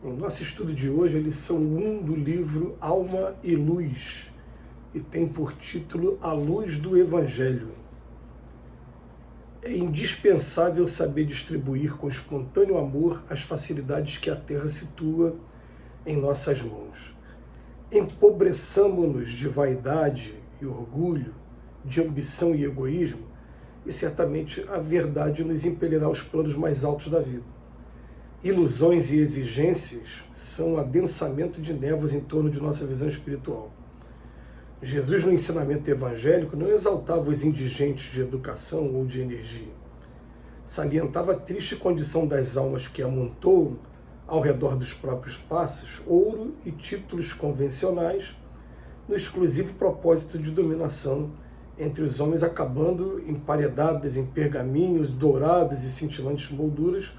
O nosso estudo de hoje é a lição 1 do livro Alma e Luz, e tem por título A Luz do Evangelho. É indispensável saber distribuir com espontâneo amor as facilidades que a Terra situa em nossas mãos. Empobreçamo-nos de vaidade e orgulho, de ambição e egoísmo, e certamente a verdade nos impelirá aos planos mais altos da vida. Ilusões e exigências são adensamento de névoas em torno de nossa visão espiritual. Jesus, no ensinamento evangélico, não exaltava os indigentes de educação ou de energia. Salientava a triste condição das almas que amontoam, ao redor dos próprios passos, ouro e títulos convencionais, no exclusivo propósito de dominação entre os homens, acabando emparedadas em pergaminhos dourados e cintilantes molduras,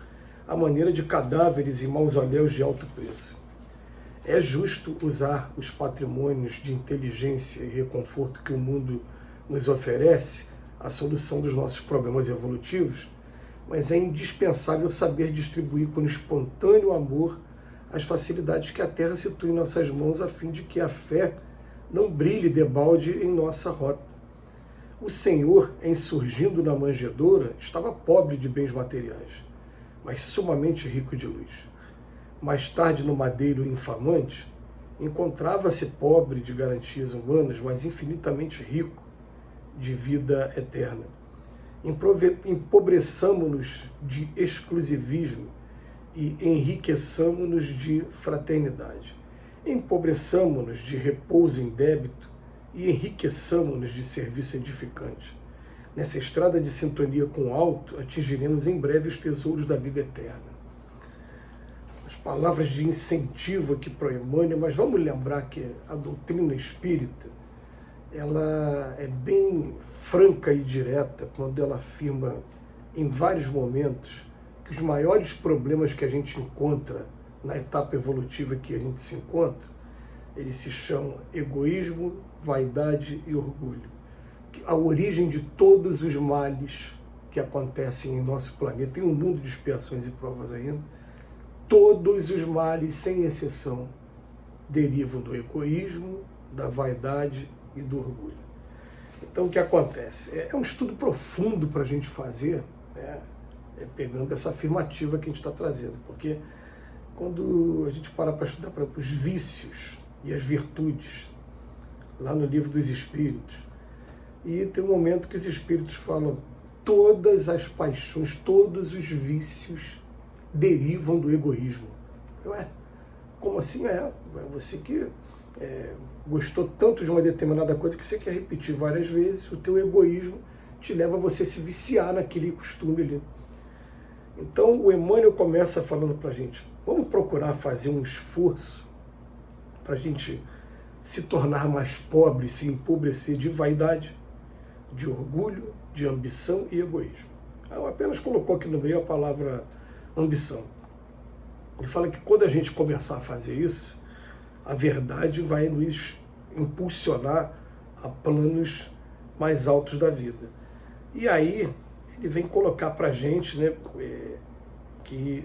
à maneira de cadáveres e mausoléus de alto preço. É justo usar os patrimônios de inteligência e reconforto que o mundo nos oferece, a solução dos nossos problemas evolutivos, mas é indispensável saber distribuir com espontâneo amor as facilidades que a Terra situa em nossas mãos, a fim de que a fé não brilhe debalde em nossa rota. O Senhor, em surgindo na manjedoura, estava pobre de bens materiais, mas sumamente rico de luz. Mais tarde, no madeiro infamante, encontrava-se pobre de garantias humanas, mas infinitamente rico de vida eterna. Empobreçamo-nos de exclusivismo e enriqueçamo-nos de fraternidade. Empobreçamo-nos de repouso em débito e enriqueçamo-nos de serviço edificante. Nessa estrada de sintonia com o alto, atingiremos em breve os tesouros da vida eterna. As palavras de incentivo aqui para o Emmanuel, mas vamos lembrar que a doutrina espírita, ela é bem franca e direta quando ela afirma em vários momentos que os maiores problemas que a gente encontra na etapa evolutiva que a gente se encontra, eles se chamam egoísmo, vaidade e orgulho. A origem de todos os males que acontecem em nosso planeta, em um mundo de expiações e provas ainda, todos os males, sem exceção, derivam do egoísmo, da vaidade e do orgulho. Então, o que acontece? É um estudo profundo para a gente fazer, né? Pegando essa afirmativa que a gente está trazendo, porque quando a gente para estudar para os vícios e as virtudes, lá no Livro dos Espíritos, e tem um momento que os Espíritos falam todas as paixões, todos os vícios derivam do egoísmo. Ué, como assim? Você que gostou tanto de uma determinada coisa que você quer repetir várias vezes, o teu egoísmo te leva a você se viciar naquele costume ali. Então o Emmanuel começa falando para a gente, vamos procurar fazer um esforço para a gente se tornar mais pobre, se empobrecer de vaidade, de orgulho, de ambição e egoísmo. Eu apenas colocou aqui no meio a palavra ambição. Ele fala que quando a gente começar a fazer isso, a verdade vai nos impulsionar a planos mais altos da vida. E aí ele vem colocar para a gente, né, que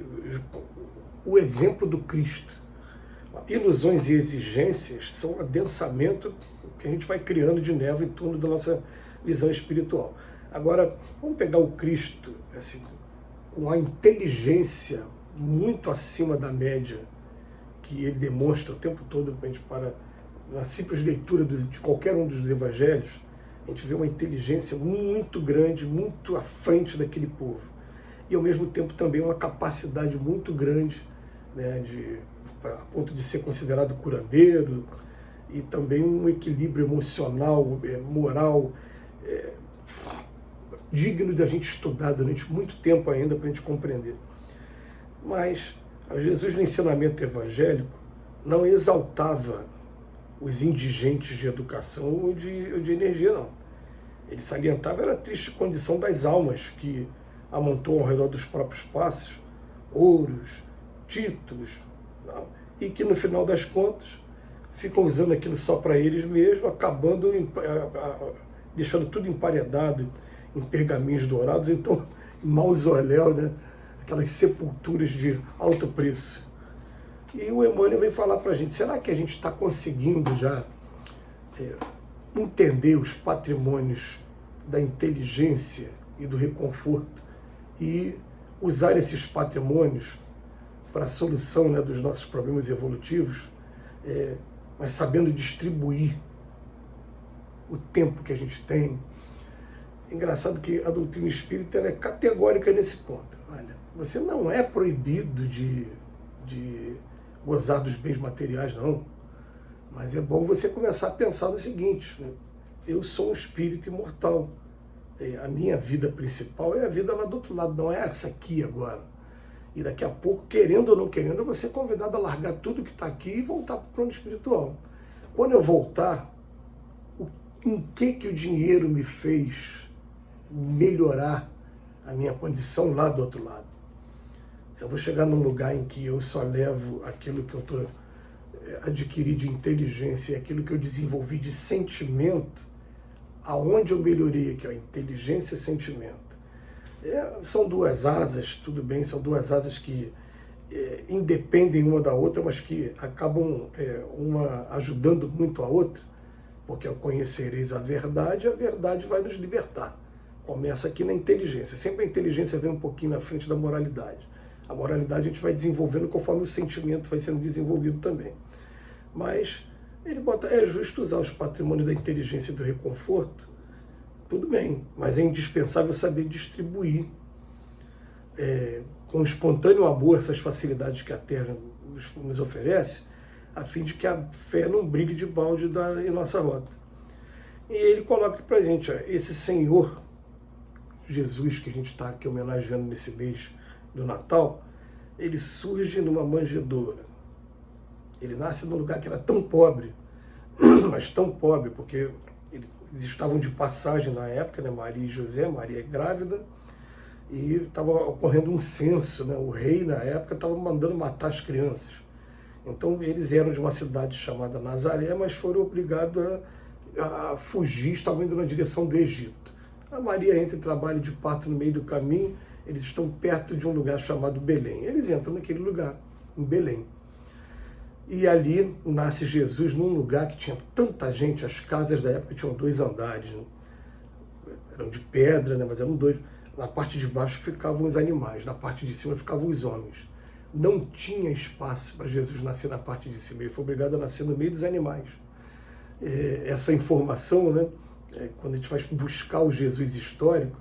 o exemplo do Cristo. Ilusões e exigências são um adensamento que a gente vai criando de névoa em torno da nossa visão espiritual. Agora, vamos pegar o Cristo, assim, com a inteligência muito acima da média que ele demonstra o tempo todo, a gente para na simples leitura de qualquer um dos evangelhos, a gente vê uma inteligência muito grande, muito à frente daquele povo. E ao mesmo tempo também uma capacidade muito grande, né, a ponto de ser considerado curandeiro, e também um equilíbrio emocional, moral, digno de a gente estudar durante muito tempo ainda para a gente compreender. Mas Jesus, no ensinamento evangélico, não exaltava os indigentes de educação ou de energia, não. Ele salientava a triste condição das almas que amontoam ao redor dos próprios passos ouros, títulos, não, e que no final das contas ficam usando aquilo só para eles mesmos, acabando deixando tudo emparedado em pergaminhos dourados, então em mausoléu, né? Aquelas sepulturas de alto preço. E o Emmanuel vem falar para a gente, será que a gente está conseguindo já entender os patrimônios da inteligência e do reconforto e usar esses patrimônios para a solução, né, dos nossos problemas evolutivos, mas sabendo distribuir o tempo que a gente tem? Engraçado que a doutrina espírita ela é categórica nesse ponto. Olha, você não é proibido de gozar dos bens materiais, não. Mas é bom você começar a pensar no seguinte, né? Eu sou um espírito imortal. A minha vida principal é a vida lá do outro lado, não é essa aqui agora. E daqui a pouco, querendo ou não querendo, eu vou ser convidado a largar tudo que está aqui e voltar para o plano espiritual. Quando eu voltar, em que o dinheiro me fez melhorar a minha condição lá do outro lado? Se eu vou chegar num lugar em que eu só levo aquilo que eu adquiri de inteligência e aquilo que eu desenvolvi de sentimento, aonde eu melhorei aqui? Inteligência e sentimento. São duas asas, tudo bem, são duas asas que independem uma da outra, mas que acabam uma ajudando muito a outra, porque ao conhecereis a verdade vai nos libertar. Começa aqui na inteligência. Sempre a inteligência vem um pouquinho na frente da moralidade. A moralidade a gente vai desenvolvendo conforme o sentimento vai sendo desenvolvido também. Mas ele bota, é justo usar os patrimônios da inteligência e do reconforto? Tudo bem, mas é indispensável saber distribuir com espontâneo amor essas facilidades que a Terra nos oferece, a fim de que a fé não brilhe de balde em nossa rota. E ele coloca para a gente, esse Senhor Jesus que a gente está aqui homenageando nesse mês do Natal, ele surge numa manjedoura. Ele nasce num lugar que era tão pobre, mas tão pobre, porque eles estavam de passagem na época, né? Maria e José, Maria é grávida, e estava ocorrendo um censo, né? O rei na época estava mandando matar as crianças. Então eles eram de uma cidade chamada Nazaré, mas foram obrigados a fugir, estavam indo na direção do Egito. A Maria entra em trabalho de parto no meio do caminho, eles estão perto de um lugar chamado Belém. Eles entram naquele lugar, em Belém. E ali nasce Jesus num lugar que tinha tanta gente, as casas da época tinham 2 andares, né? Eram de pedra, né? Mas eram 2. Na parte de baixo ficavam os animais, na parte de cima ficavam os homens. Não tinha espaço para Jesus nascer na parte de cima, ele foi obrigado a nascer no meio dos animais. Essa informação, né? Quando a gente vai buscar o Jesus histórico,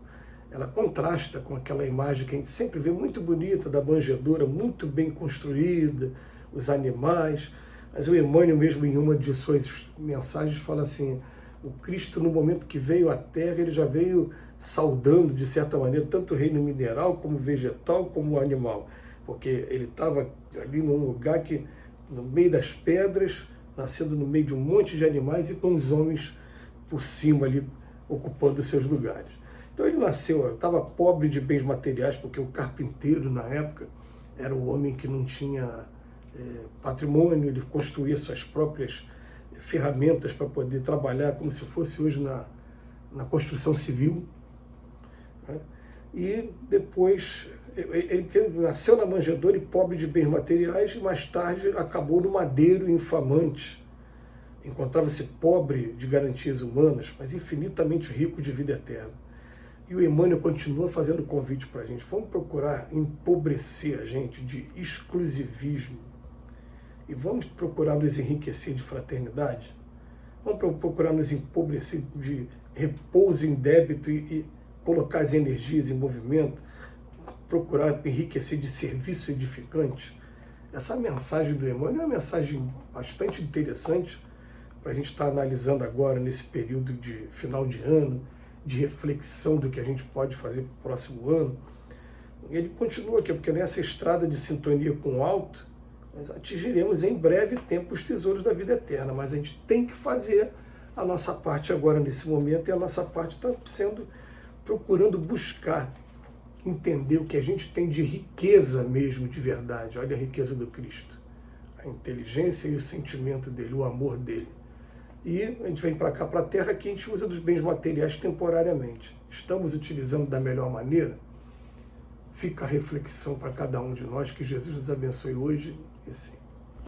ela contrasta com aquela imagem que a gente sempre vê muito bonita, da manjedoura, muito bem construída, os animais. Mas o Emmanuel mesmo, em uma de suas mensagens, fala assim, o Cristo, no momento que veio à Terra, ele já veio saudando, de certa maneira, tanto o reino mineral, como vegetal, como animal. Porque ele estava ali num lugar que, no meio das pedras, nascendo no meio de um monte de animais e com os homens por cima ali, ocupando seus lugares. Então ele nasceu, estava pobre de bens materiais, porque o carpinteiro, na época, era o homem que não tinha patrimônio, ele construía suas próprias ferramentas para poder trabalhar como se fosse hoje na construção civil. Né? E depois, ele nasceu na manjedoura e pobre de bens materiais, e mais tarde acabou no madeiro infamante. Encontrava-se pobre de garantias humanas, mas infinitamente rico de vida eterna. E o Emmanuel continua fazendo convite para a gente. Vamos procurar empobrecer a gente de exclusivismo e vamos procurar nos enriquecer de fraternidade. Vamos procurar nos empobrecer de repouso em débito e colocar as energias em movimento, procurar enriquecer de serviço edificante. Essa mensagem do Emmanuel é uma mensagem bastante interessante para a gente estar analisando agora nesse período de final de ano, de reflexão do que a gente pode fazer para o próximo ano. Ele continua aqui, porque nessa estrada de sintonia com o alto, nós atingiremos em breve tempo os tesouros da vida eterna, mas a gente tem que fazer a nossa parte agora nesse momento, e a nossa parte está sendo procurando buscar entender o que a gente tem de riqueza mesmo, de verdade. Olha a riqueza do Cristo, a inteligência e o sentimento dele, o amor dele. E a gente vem para cá, para a Terra, que a gente usa dos bens materiais temporariamente. Estamos utilizando da melhor maneira? Fica a reflexão para cada um de nós, que Jesus nos abençoe hoje e sempre.